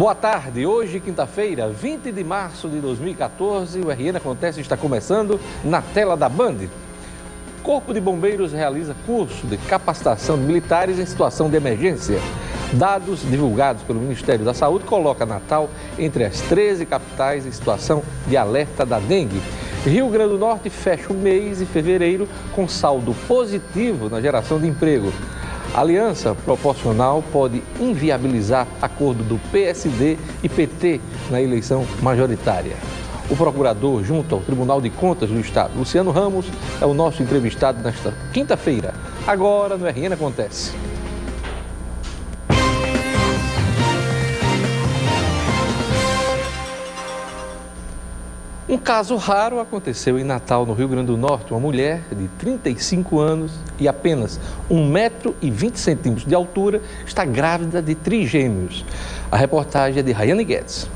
Boa tarde, hoje quinta-feira, 20 de março de 2014, o RN Acontece está começando na tela da Band. Corpo de Bombeiros realiza curso de capacitação de militares em situação de emergência. Dados divulgados pelo Ministério da Saúde colocam Natal entre as 13 capitais em situação de alerta da dengue. Rio Grande do Norte fecha o mês de fevereiro com saldo positivo na geração de emprego. A aliança proporcional pode inviabilizar acordo do PSD e PT na eleição majoritária. O procurador junto ao Tribunal de Contas do Estado, Luciano Ramos, é o nosso entrevistado nesta quinta-feira. Agora no RN Acontece. Um caso raro aconteceu em Natal, no Rio Grande do Norte. Uma mulher de 35 anos e apenas 1,20 m de altura está grávida de trigêmeos. A reportagem é de Rayane Guedes.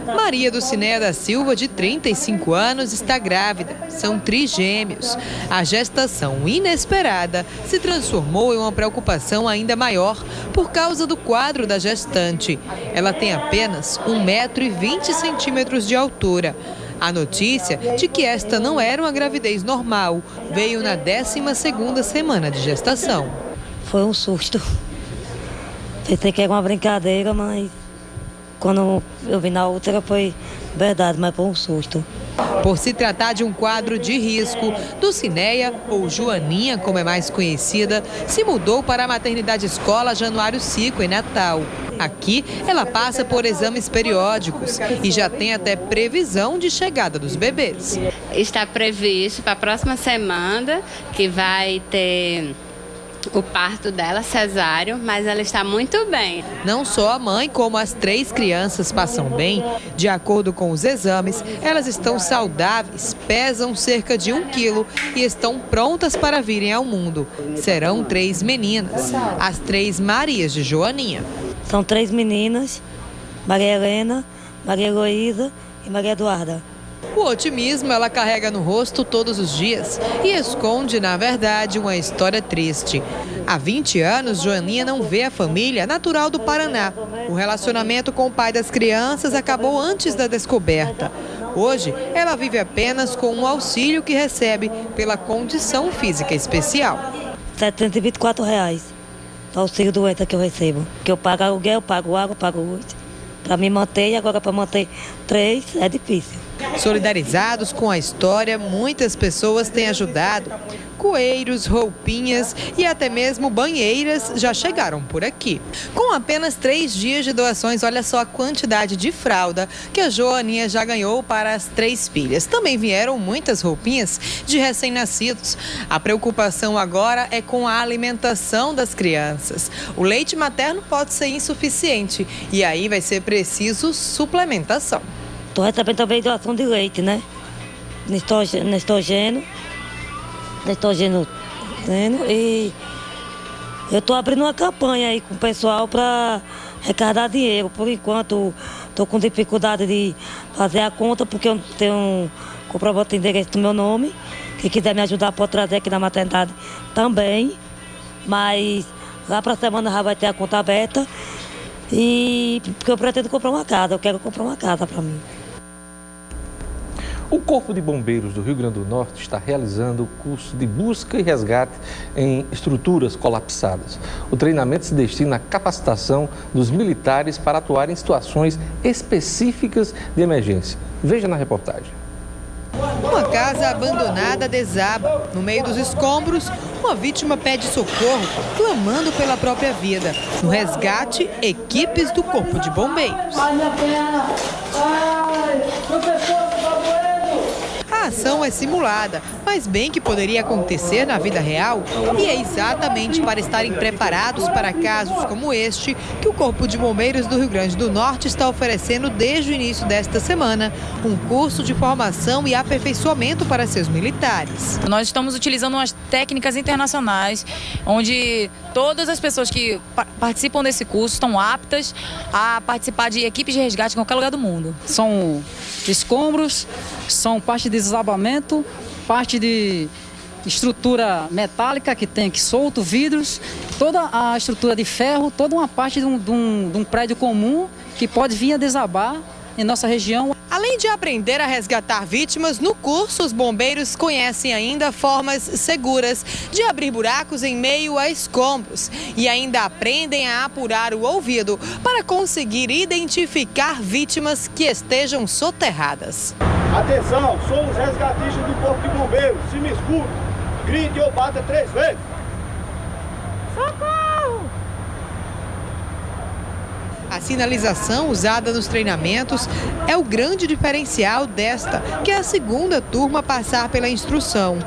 Maria do Ciné da Silva, de 35 anos, está grávida. São trigêmeos. A gestação inesperada se transformou em uma preocupação ainda maior por causa do quadro da gestante. Ela tem apenas 1,20 m de altura. A notícia de que esta não era uma gravidez normal veio na 12ª semana de gestação. Foi um susto. Pensei que era uma brincadeira, mas quando eu vi na outra foi verdade, mas foi um susto. Por se tratar de um quadro de risco, Dulcineia, ou Joaninha, como é mais conhecida, se mudou para a maternidade escola Januário Cico, em Natal. Aqui, ela passa por exames periódicos e já tem até previsão de chegada dos bebês. Está previsto para a próxima semana, que vai ter o parto dela, cesáreo, mas ela está muito bem. Não só a mãe, como as 3 crianças passam bem. De acordo com os exames, elas estão saudáveis, pesam cerca de 1 quilo e estão prontas para virem ao mundo. Serão 3 meninas, as 3 Marias de Joaninha. São 3 meninas, Maria Helena, Maria Heloísa e Maria Eduarda. O otimismo ela carrega no rosto todos os dias e esconde, na verdade, uma história triste. Há 20 anos, Joaninha não vê a família natural do Paraná. O relacionamento com o pai das crianças acabou antes da descoberta. Hoje, ela vive apenas com um auxílio que recebe pela condição física especial. R$ 724, o auxílio doença que eu recebo. Que eu pago aluguel, pago água, pago luz. Para me manter, e agora para manter 3 é difícil. Solidarizados com a história, muitas pessoas têm ajudado. Coeiros, roupinhas e até mesmo banheiras já chegaram por aqui. Com apenas 3 dias de doações, olha só a quantidade de fralda que a Joaninha já ganhou para as 3 filhas. Também vieram muitas roupinhas de recém-nascidos. A preocupação agora é com a alimentação das crianças. O leite materno pode ser insuficiente e aí vai ser preciso suplementação. Estou recebendo também doação de leite, né? Nestrogênio, e eu estou abrindo uma campanha aí com o pessoal para arrecadar dinheiro. Por enquanto, estou com dificuldade de fazer a conta, porque eu tenho um comprovante de endereço do meu nome. Quem quiser me ajudar pode trazer aqui na maternidade também. Mas lá para a semana já vai ter a conta aberta. E porque eu pretendo comprar uma casa, eu quero comprar uma casa para mim. O Corpo de Bombeiros do Rio Grande do Norte está realizando o curso de busca e resgate em estruturas colapsadas. O treinamento se destina à capacitação dos militares para atuar em situações específicas de emergência. Veja na reportagem. Uma casa abandonada desaba. No meio dos escombros, uma vítima pede socorro, clamando pela própria vida. No resgate, equipes do Corpo de Bombeiros. Ai, minha perna! Ai, meu pescoço tá doendo! A ação é simulada, mas bem que poderia acontecer na vida real. E é exatamente para estarem preparados para casos como este que o Corpo de Bombeiros do Rio Grande do Norte está oferecendo desde o início desta semana um curso de formação e aperfeiçoamento para seus militares. Nós estamos utilizando umas técnicas internacionais, onde todas as pessoas que participam desse curso estão aptas a participar de equipes de resgate em qualquer lugar do mundo. São escombros, são parte de desabamento, parte de estrutura metálica que tem aqui solto, vidros, toda a estrutura de ferro, toda uma parte de um prédio comum que pode vir a desabar em nossa região. Além de aprender a resgatar vítimas, no curso os bombeiros conhecem ainda formas seguras de abrir buracos em meio a escombros e ainda aprendem a apurar o ouvido para conseguir identificar vítimas que estejam soterradas. Atenção, sou os resgatistas do Corpo de Bombeiros. Se me escuta, grite ou bata 3 vezes. Socorro! A sinalização usada nos treinamentos é o grande diferencial desta, que é a segunda turma a passar pela instrução.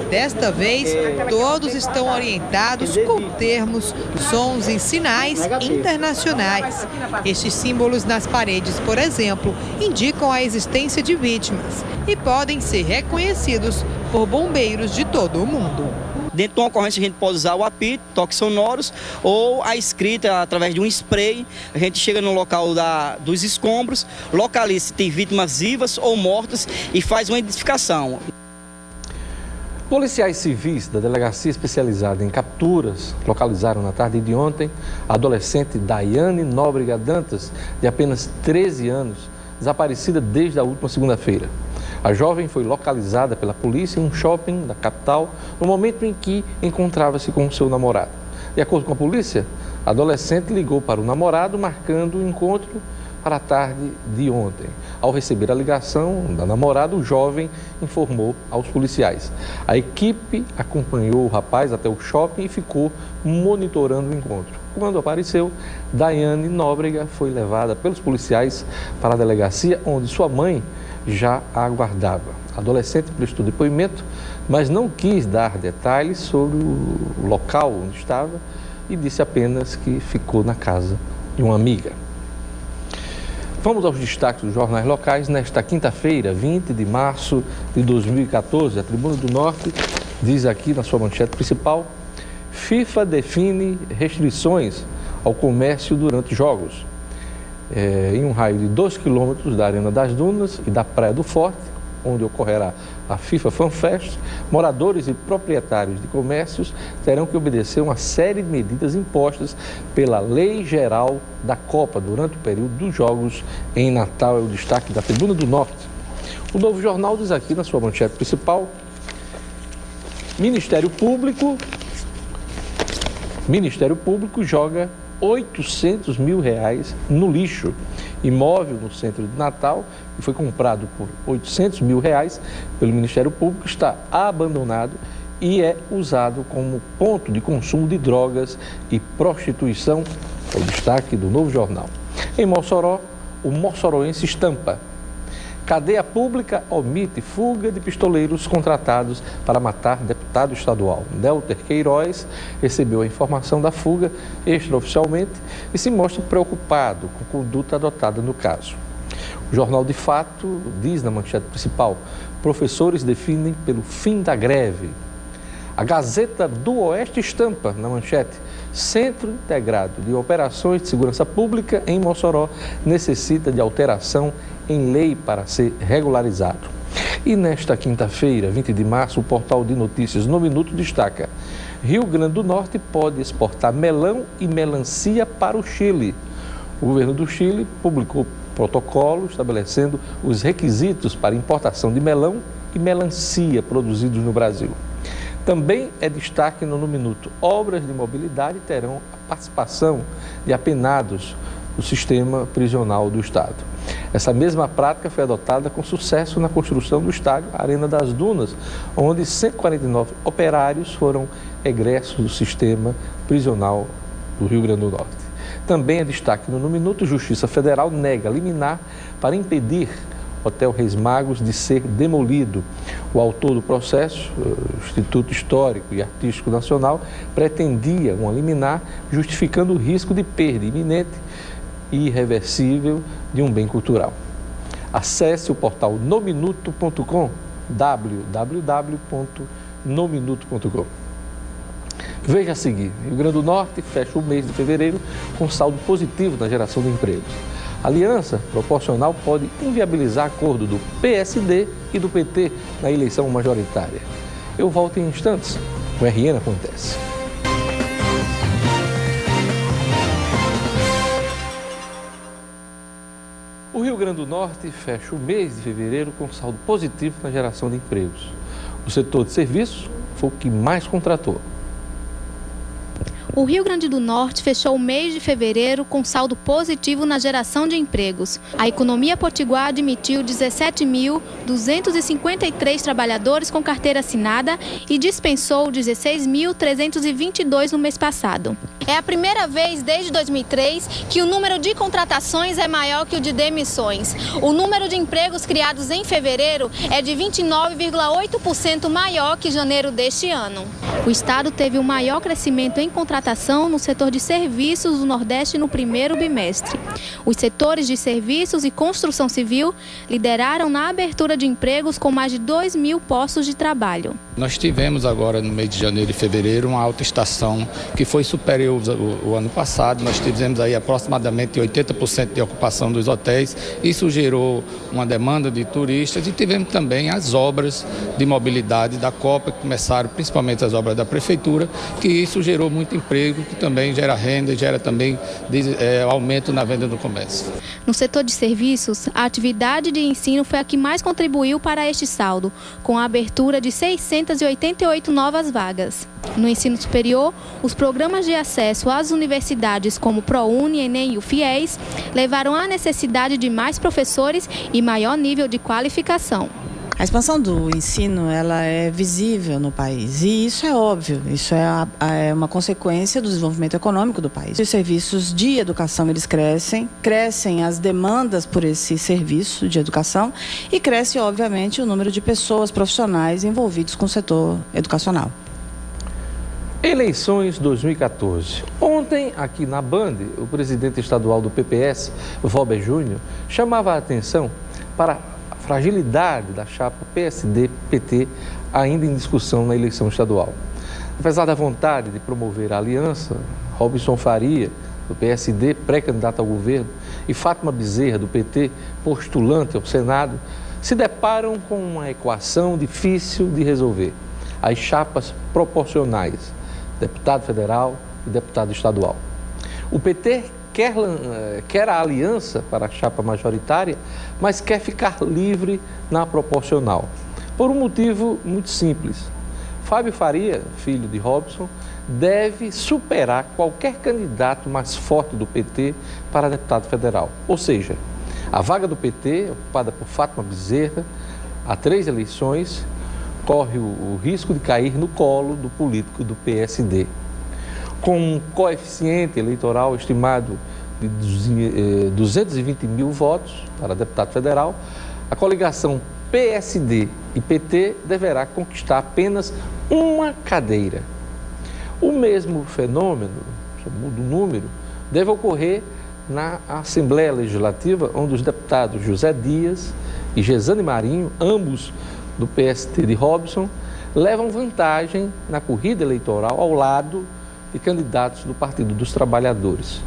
Desta vez, todos estão orientados com termos, sons e sinais internacionais. Estes símbolos nas paredes, por exemplo, indicam a existência de vítimas e podem ser reconhecidos por bombeiros de todo o mundo. Dentro de uma ocorrência a gente pode usar o apito, toques sonoros ou a escrita através de um spray. A gente chega no local dos escombros, localiza se tem vítimas vivas ou mortas e faz uma identificação. Policiais civis da Delegacia Especializada em Capturas localizaram na tarde de ontem a adolescente Daiane Nóbrega Dantas, de apenas 13 anos, desaparecida desde a última segunda-feira. A jovem foi localizada pela polícia em um shopping da capital no momento em que encontrava-se com seu namorado. De acordo com a polícia, a adolescente ligou para o namorado marcando o encontro para a tarde de ontem. Ao receber a ligação da namorada, o jovem informou aos policiais. A equipe acompanhou o rapaz até o shopping e ficou monitorando o encontro. Quando apareceu, Daiane Nóbrega foi levada pelos policiais para a delegacia, onde sua mãe já a aguardava. A adolescente prestou depoimento, mas não quis dar detalhes sobre o local onde estava e disse apenas que ficou na casa de uma amiga. Vamos aos destaques dos jornais locais. Nesta quinta-feira, 20 de março de 2014, a Tribuna do Norte diz aqui na sua manchete principal: FIFA define restrições ao comércio durante jogos. Em um raio de 2 quilômetros da Arena das Dunas e da Praia do Forte, onde ocorrerá a FIFA Fan Fest, moradores e proprietários de comércios terão que obedecer uma série de medidas impostas pela Lei Geral da Copa durante o período dos jogos em Natal. É o destaque da Tribuna do Norte. O Novo Jornal diz aqui na sua manchete principal: Ministério Público joga R$800 mil no lixo. Imóvel no centro de Natal, que foi comprado por R$800 mil pelo Ministério Público, está abandonado e é usado como ponto de consumo de drogas e prostituição. É o destaque do Novo Jornal. Em Mossoró, o moçoroense estampa: cadeia pública omite fuga de pistoleiros contratados para matar deputado estadual. Delter Queiroz recebeu a informação da fuga extraoficialmente e se mostra preocupado com a conduta adotada no caso. O Jornal de Fato diz na manchete principal: professores definem pelo fim da greve. A Gazeta do Oeste estampa na manchete: Centro Integrado de Operações de Segurança Pública em Mossoró necessita de alteração em lei para ser regularizado. E nesta quinta-feira, 20 de março, o portal de notícias No Minuto destaca: Rio Grande do Norte pode exportar melão e melancia para o Chile. O governo do Chile publicou protocolo estabelecendo os requisitos para importação de melão e melancia produzidos no Brasil. Também é destaque no Minuto: obras de mobilidade terão a participação de apenados do sistema prisional do Estado. Essa mesma prática foi adotada com sucesso na construção do estádio Arena das Dunas, onde 149 operários foram egressos do sistema prisional do Rio Grande do Norte. Também é destaque no Minuto: Justiça Federal nega liminar para impedir Hotel Reis Magos de ser demolido. O autor do processo, o Instituto Histórico e Artístico Nacional, pretendia uma liminar justificando o risco de perda iminente e irreversível de um bem cultural. Acesse o portal nominuto.com, www.nominuto.com. Veja a seguir: Rio Grande do Norte fecha o mês de fevereiro com saldo positivo na geração de empregos. A aliança proporcional pode inviabilizar acordo do PSD e do PT na eleição majoritária. Eu volto em instantes. O RN Acontece. O Rio Grande do Norte fecha o mês de fevereiro com saldo positivo na geração de empregos. O setor de serviços foi o que mais contratou. O Rio Grande do Norte fechou o mês de fevereiro com saldo positivo na geração de empregos. A economia potiguar admitiu 17.253 trabalhadores com carteira assinada e dispensou 16.322 no mês passado. É a primeira vez desde 2003 que o número de contratações é maior que o de demissões. O número de empregos criados em fevereiro é de 29,8% maior que janeiro deste ano. O estado teve o maior crescimento em contratação no setor de serviços do Nordeste no primeiro bimestre. Os setores de serviços e construção civil lideraram na abertura de empregos com mais de 2.000 postos de trabalho. Nós tivemos agora no mês de janeiro e fevereiro uma alta estação que foi superior ao ano passado. Nós tivemos aí aproximadamente 80% de ocupação dos hotéis. Isso gerou uma demanda de turistas e tivemos também as obras de mobilidade da Copa, que começaram principalmente as obras da Prefeitura, que isso gerou muito emprego, que também gera renda e gera também aumento na venda do comércio. No setor de serviços, a atividade de ensino foi a que mais contribuiu para este saldo, com a abertura de 688 novas vagas. No ensino superior, os programas de acesso às universidades como o ProUni, Enem e o FIES levaram à necessidade de mais professores e maior nível de qualificação. A expansão do ensino, ela é visível no país e isso é óbvio, isso é uma consequência do desenvolvimento econômico do país. Os serviços de educação, eles crescem as demandas por esse serviço de educação e cresce, obviamente, o número de pessoas profissionais envolvidos com o setor educacional. Eleições 2014. Ontem, aqui na Band, o presidente estadual do PPS, Valber Júnior, chamava a atenção para a fragilidade da chapa PSD-PT ainda em discussão na eleição estadual. Apesar da vontade de promover a aliança, Robson Faria, do PSD, pré-candidato ao governo, e Fátima Bezerra, do PT, postulante ao Senado, se deparam com uma equação difícil de resolver: as chapas proporcionais, deputado federal e deputado estadual. O PT quer a aliança para a chapa majoritária, mas quer ficar livre na proporcional, por um motivo muito simples. Fábio Faria, filho de Robson, deve superar qualquer candidato mais forte do PT para deputado federal. Ou seja, a vaga do PT, ocupada por Fátima Bezerra, há 3 eleições, corre o risco de cair no colo do político do PSD. Com um coeficiente eleitoral estimado de 220 mil votos para deputado federal, a coligação PSD e PT deverá conquistar apenas uma cadeira. O mesmo fenômeno, só muda o número, deve ocorrer na Assembleia Legislativa, onde os deputados José Dias e Gesane Marinho, ambos do PST de Robson, levam vantagem na corrida eleitoral ao lado de candidatos do Partido dos Trabalhadores.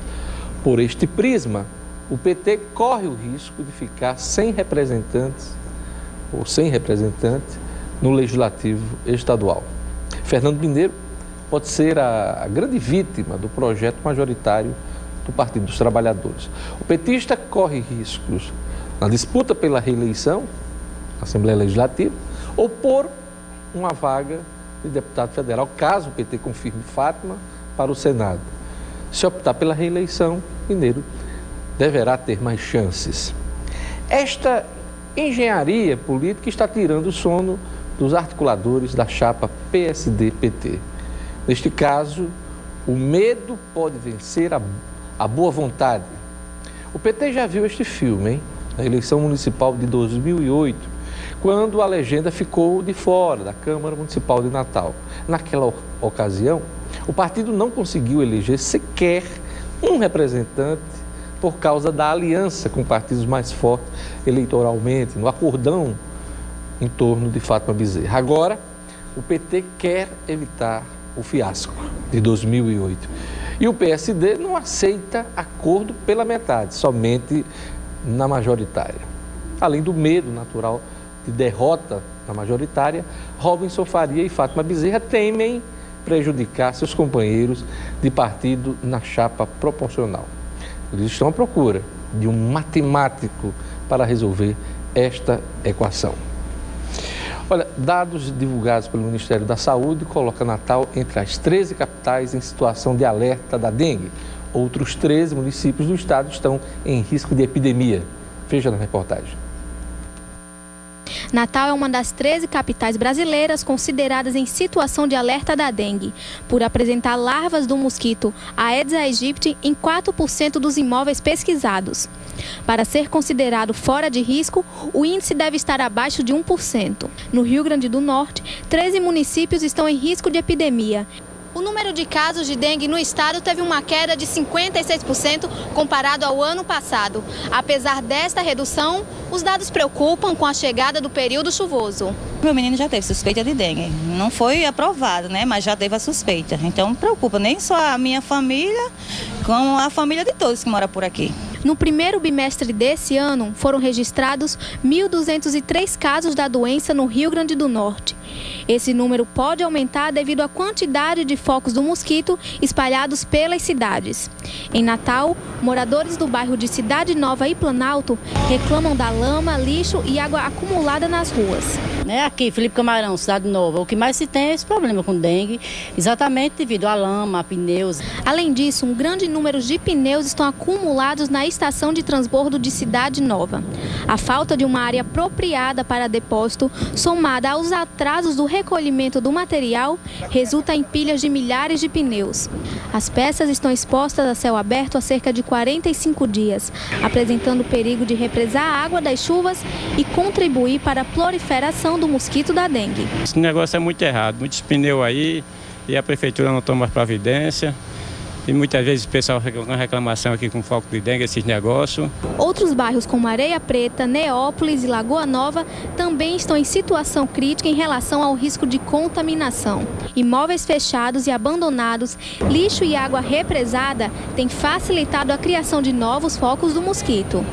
Por este prisma, o PT corre o risco de ficar sem representantes ou sem representante no Legislativo Estadual. Fernando Mineiro pode ser a grande vítima do projeto majoritário do Partido dos Trabalhadores. O petista corre riscos na disputa pela reeleição na Assembleia Legislativa ou por uma vaga de deputado federal, caso o PT confirme Fátima para o Senado. Se optar pela reeleição, Mineiro deverá ter mais chances. Esta engenharia política está tirando o sono dos articuladores da chapa PSD-PT. Neste caso, o medo pode vencer a boa vontade. O PT já viu este filme, hein? Na eleição municipal de 2008, quando a legenda ficou de fora da Câmara Municipal de Natal. Naquela ocasião, o partido não conseguiu eleger sequer um representante por causa da aliança com partidos mais fortes eleitoralmente, no acordão em torno de Fátima Bezerra. Agora, o PT quer evitar o fiasco de 2008. E o PSD não aceita acordo pela metade, somente na majoritária. Além do medo natural de derrota Na majoritária, Robinson Faria e Fátima Bezerra temem prejudicar seus companheiros de partido na chapa proporcional. Eles estão à procura de um matemático para resolver esta equação. Olha, dados divulgados pelo Ministério da Saúde colocam Natal entre as 13 capitais em situação de alerta da dengue. Outros 13 municípios do estado estão em risco de epidemia. Veja na reportagem. Natal é uma das 13 capitais brasileiras consideradas em situação de alerta da dengue, por apresentar larvas do mosquito Aedes aegypti em 4% dos imóveis pesquisados. Para ser considerado fora de risco, o índice deve estar abaixo de 1%. No Rio Grande do Norte, 13 municípios estão em risco de epidemia. O número de casos de dengue no estado teve uma queda de 56% comparado ao ano passado. Apesar desta redução, os dados preocupam com a chegada do período chuvoso. Meu menino já teve suspeita de dengue. Não foi aprovado, né? Mas já teve a suspeita. Então preocupa nem só a minha família, como a família de todos que moram por aqui. No primeiro bimestre desse ano, foram registrados 1.203 casos da doença no Rio Grande do Norte. Esse número pode aumentar devido à quantidade de focos do mosquito espalhados pelas cidades. Em Natal, moradores do bairro de Cidade Nova e Planalto reclamam da lama, lixo e água acumulada nas ruas. Aqui, Felipe Camarão, Cidade Nova, o que mais se tem é esse problema com dengue, exatamente devido à lama, a pneus. Além disso, um grande número de pneus estão acumulados na estação de transbordo de Cidade Nova. A falta de uma área apropriada para depósito, somada aos atrasos do recolhimento do material, resulta em pilhas de milhares de pneus. As peças estão expostas a céu aberto há cerca de 45 dias, apresentando perigo de represar a água das chuvas e contribuir para a proliferação do mosquito da dengue. Esse negócio é muito errado, muitos pneus aí e a prefeitura não toma providência. E muitas vezes o pessoal com reclamação aqui com foco de dengue, esses negócios. Outros bairros como Areia Preta, Neópolis e Lagoa Nova também estão em situação crítica em relação ao risco de contaminação. Imóveis fechados e abandonados, lixo e água represada têm facilitado a criação de novos focos do mosquito.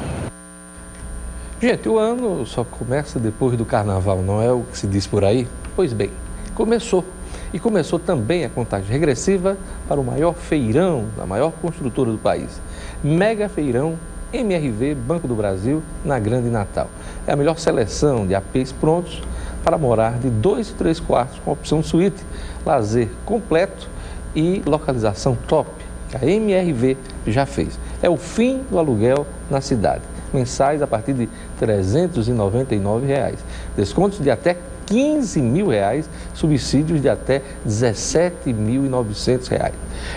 Gente, o ano só começa depois do carnaval, não é o que se diz por aí? Pois bem, começou. E começou também a contagem regressiva para o maior feirão, a maior construtora do país. Mega Feirão MRV Banco do Brasil, na Grande Natal. É a melhor seleção de APs prontos para morar de 2 e 3 quartos com opção suíte, lazer completo e localização top. A MRV já fez. É o fim do aluguel na cidade. Mensais a partir de R$ 399. Descontos de até R$15 mil, subsídios de até R$17.900.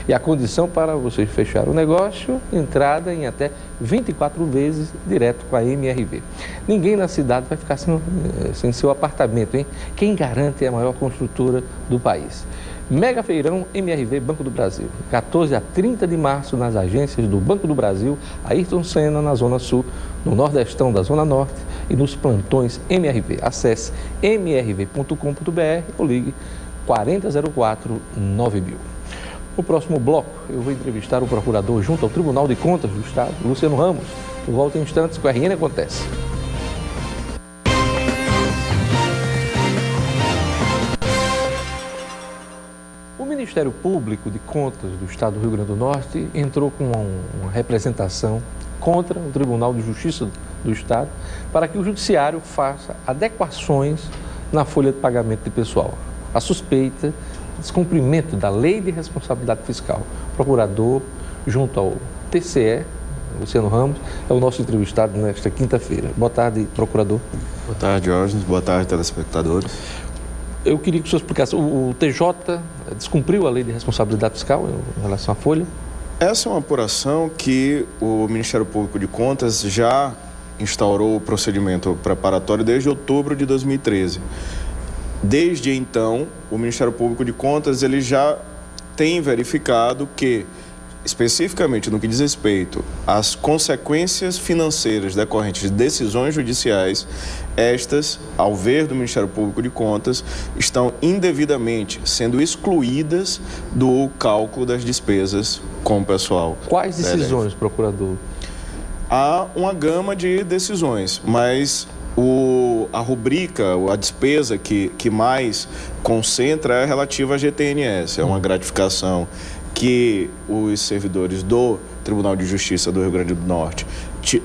E a condição para você fechar o negócio, entrada em até 24 vezes direto com a MRV. Ninguém na cidade vai ficar sem seu apartamento, hein? Quem garante é a maior construtora do país. Mega Feirão MRV Banco do Brasil, 14 a 30 de março nas agências do Banco do Brasil, Ayrton Senna na Zona Sul, no Nordestão da Zona Norte e nos plantões MRV. Acesse mrv.com.br ou ligue 4004-9000. No próximo bloco, eu vou entrevistar o procurador junto ao Tribunal de Contas do Estado, Luciano Ramos. Eu volto em instantes com o RN Acontece. O Ministério Público de Contas do Estado do Rio Grande do Norte entrou com uma representação contra o Tribunal de Justiça do Estado para que o Judiciário faça adequações na folha de pagamento de pessoal. A suspeita de descumprimento da Lei de Responsabilidade Fiscal. O procurador, junto ao TCE, Luciano Ramos, é o nosso entrevistado nesta quinta-feira. Boa tarde, procurador. Boa tarde, Jorge. Boa tarde, telespectadores. Eu queria que o senhor explicasse, o TJ descumpriu a Lei de Responsabilidade Fiscal em relação à folha? Essa é uma apuração que o Ministério Público de Contas já instaurou o procedimento preparatório desde outubro de 2013. Desde então, o Ministério Público de Contas ele já tem verificado que, especificamente no que diz respeito às consequências financeiras decorrentes de decisões judiciais, estas, ao ver do Ministério Público de Contas, estão indevidamente sendo excluídas do cálculo das despesas com o pessoal. Quais decisões, procurador? Há uma gama de decisões, mas A rubrica, a despesa que mais concentra é relativa à GTNS. É uma gratificação que os servidores do Tribunal de Justiça do Rio Grande do Norte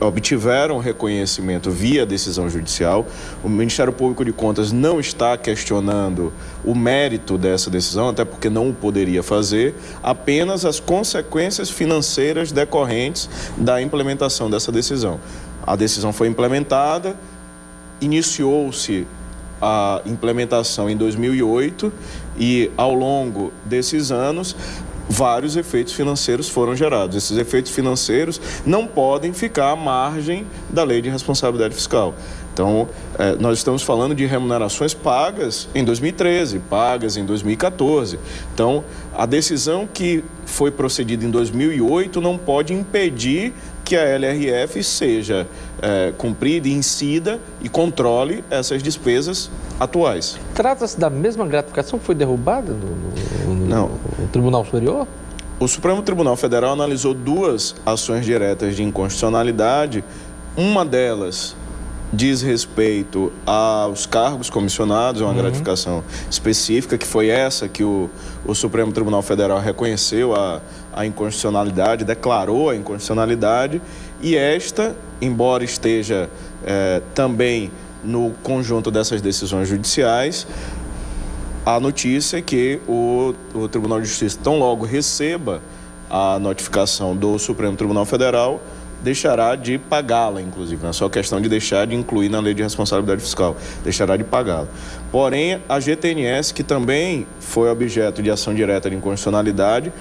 obtiveram reconhecimento via decisão judicial. O Ministério Público de Contas não está questionando o mérito dessa decisão, até porque não o poderia fazer, apenas as consequências financeiras decorrentes da implementação dessa decisão. A decisão foi implementada, iniciou-se a implementação em 2008 e, ao longo desses anos, vários efeitos financeiros foram gerados. Esses efeitos financeiros não podem ficar à margem da Lei de Responsabilidade Fiscal. Então, nós estamos falando de remunerações pagas em 2013, pagas em 2014. Então, a decisão que foi procedida em 2008 não pode impedir que a LRF seja cumprida, incida e controle essas despesas atuais. Trata-se da mesma gratificação que foi derrubada no Tribunal Superior? O Supremo Tribunal Federal analisou 2 ações diretas de inconstitucionalidade. Uma delas diz respeito aos cargos comissionados, é uma gratificação específica, que foi essa que o Supremo Tribunal Federal reconheceu a inconstitucionalidade, declarou a inconstitucionalidade, e esta, embora esteja também no conjunto dessas decisões judiciais, a notícia é que o Tribunal de Justiça, tão logo receba a notificação do Supremo Tribunal Federal, deixará de pagá-la, inclusive. Não é só questão de deixar de incluir na Lei de Responsabilidade Fiscal, deixará de pagá-la. Porém, a GTNS, que também foi objeto de ação direta de inconstitucionalidade,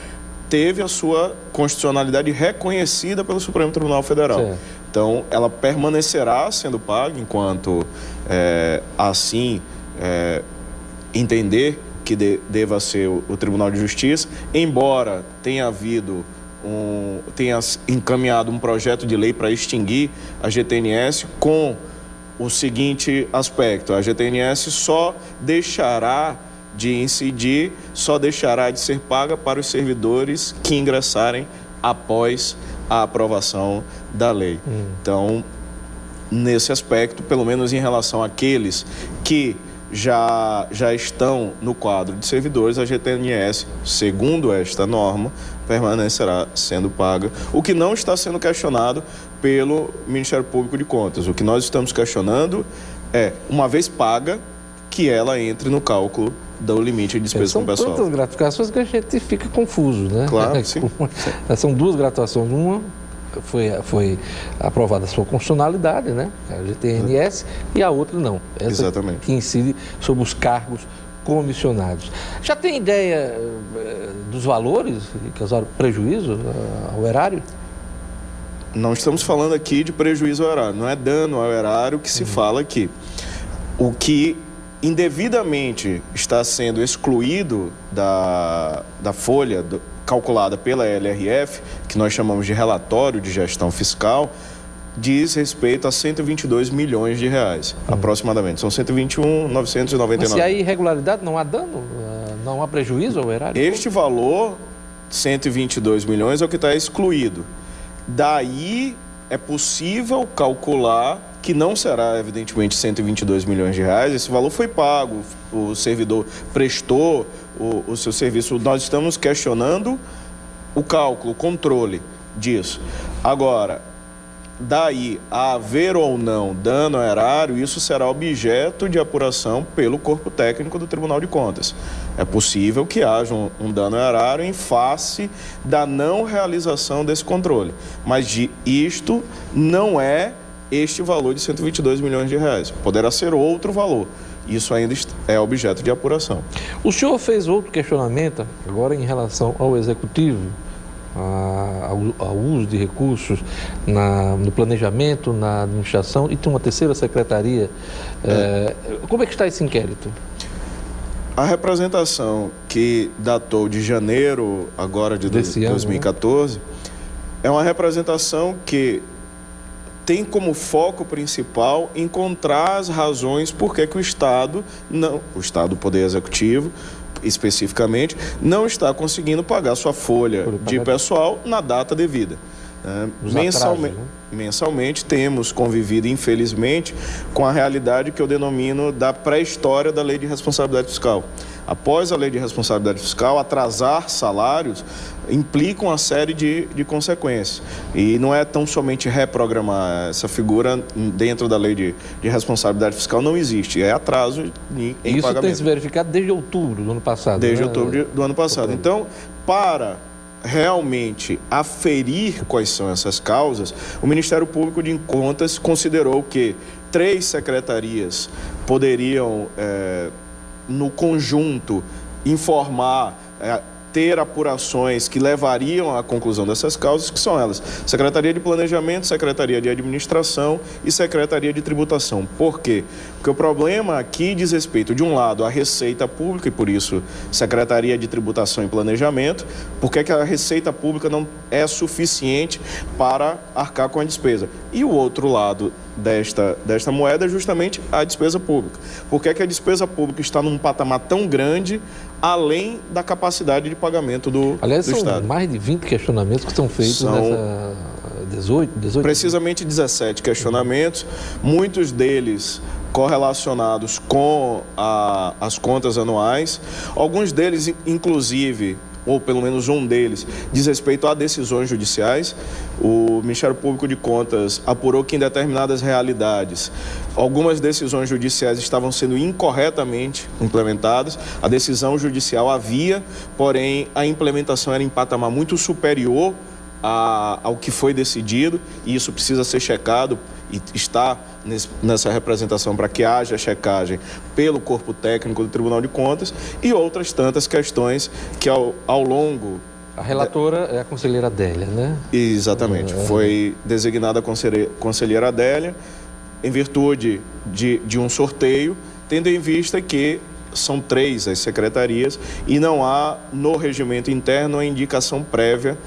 teve a sua constitucionalidade reconhecida pelo Supremo Tribunal Federal. Certo. Então, ela permanecerá sendo paga enquanto assim entender que deva ser o Tribunal de Justiça, embora tenha havido tenha encaminhado um projeto de lei para extinguir a GTNS com o seguinte aspecto: a GTNS só deixará de incidir, só deixará de ser paga para os servidores que ingressarem após a aprovação da lei. Então, nesse aspecto, pelo menos em relação àqueles que já estão no quadro de servidores, a GTNS, segundo esta norma, permanecerá sendo paga, o que não está sendo questionado pelo Ministério Público de Contas. O que nós estamos questionando é, uma vez paga, que ela entre no cálculo do limite de despesa com pessoal. São tantas gratificações que a gente fica confuso, né? Claro, sim. São 2 gratificações. Uma foi aprovada a sua constitucionalidade, né? A GTNS, e a outra não. Essa exatamente. Que incide sobre os cargos comissionados. Já tem ideia dos valores que causaram prejuízo ao erário? Não estamos falando aqui de prejuízo ao erário, não é dano ao erário que se fala aqui. O que indevidamente está sendo excluído da folha calculada pela LRF, que nós chamamos de relatório de gestão fiscal, diz respeito a 122 milhões de reais, aproximadamente. São 121.999. Mas se há irregularidade, não há dano? Não há prejuízo ao erário? Este valor, 122 milhões, é o que está excluído. Daí é possível calcular que não será, evidentemente, 122 milhões de reais. Esse valor foi pago, o servidor prestou o seu serviço. Nós estamos questionando o cálculo, o controle disso. Agora, daí a haver ou não dano ao erário, isso será objeto de apuração pelo corpo técnico do Tribunal de Contas. É possível que haja um dano ao erário em face da não realização desse controle. Mas isto não é este valor de 122 milhões de reais. Poderá ser outro valor. Isso ainda é objeto de apuração. O senhor fez outro questionamento agora em relação ao Executivo, ao uso de recursos no planejamento, na administração, e tem uma terceira secretaria. Como é que está esse inquérito? A representação que datou de janeiro agora de 2014 é uma representação que tem como foco principal encontrar as razões por que o Estado, o Poder Executivo, especificamente, não está conseguindo pagar sua folha de pessoal na data devida. Mensalmente temos convivido, infelizmente, com a realidade que eu denomino da pré-história da Lei de Responsabilidade Fiscal. Após a Lei de Responsabilidade Fiscal, atrasar salários implica uma série de consequências. E não é tão somente reprogramar essa figura dentro da Lei de Responsabilidade Fiscal, não existe. É atraso em Isso pagamento. tem se verificado desde outubro do ano passado. Desde outubro do ano passado. Então, para realmente aferir quais são essas causas, o Ministério Público de Contas considerou que 3 secretarias poderiam, no conjunto, informar, ter apurações que levariam à conclusão dessas causas, que são elas: Secretaria de Planejamento, Secretaria de Administração e Secretaria de Tributação. Por quê? Porque o problema aqui diz respeito, de um lado, à Receita Pública, e por isso Secretaria de Tributação e Planejamento, porque é que a Receita Pública não é suficiente para arcar com a despesa. E o outro lado desta moeda é justamente a despesa pública. Por que é que a despesa pública está num patamar tão grande, além da capacidade de pagamento do Estado? São mais de 20 questionamentos que são feitos nessa 18? Precisamente 17 questionamentos, muitos deles correlacionados com as contas anuais, alguns deles, inclusive, ou pelo menos um deles, diz respeito a decisões judiciais. O Ministério Público de Contas apurou que em determinadas realidades, algumas decisões judiciais estavam sendo incorretamente implementadas. A decisão judicial havia, porém a implementação era em patamar muito superior ao que foi decidido, e isso precisa ser checado e está nessa representação para que haja checagem pelo corpo técnico do Tribunal de Contas, e outras tantas questões que ao longo... A relatora é a conselheira Adélia, né? Exatamente. Foi designada a conselheira Adélia em virtude de um sorteio, tendo em vista que são 3 as secretarias e não há no regimento interno a indicação prévia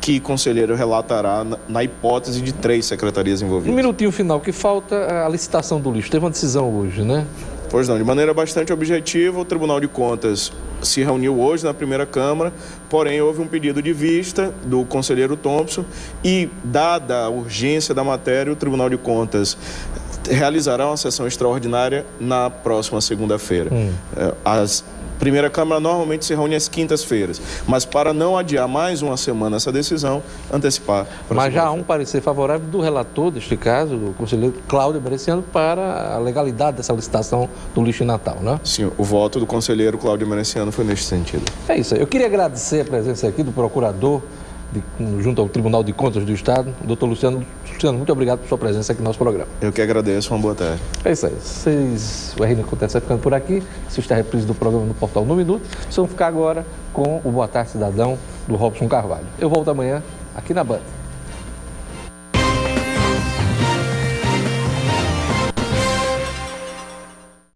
que conselheiro relatará na hipótese de 3 secretarias envolvidas. Um minutinho final, que falta a licitação do lixo. Teve uma decisão hoje, né? Pois não, de maneira bastante objetiva, o Tribunal de Contas se reuniu hoje na primeira Câmara, porém houve um pedido de vista do conselheiro Thompson e, dada a urgência da matéria, o Tribunal de Contas realizará uma sessão extraordinária na próxima segunda-feira. A primeira Câmara normalmente se reúne às quintas-feiras, mas para não adiar mais uma semana essa decisão, antecipar. Mas já há um parecer favorável do relator, deste caso, o conselheiro Cláudio Mereciano, para a legalidade dessa licitação do lixo em Natal, né? Sim, o voto do conselheiro Cláudio Mereciano foi neste sentido. É isso aí. Eu queria agradecer a presença aqui do procurador junto ao Tribunal de Contas do Estado, doutor Luciano. Luciano, muito obrigado por sua presença aqui no nosso programa. Eu que agradeço, uma boa tarde. É isso aí. O RN Acontece vai ficando por aqui. Assista a reprise do programa no portal No Minuto. Vocês vão ficar agora com o Boa Tarde Cidadão, do Robson Carvalho. Eu volto amanhã aqui na Band.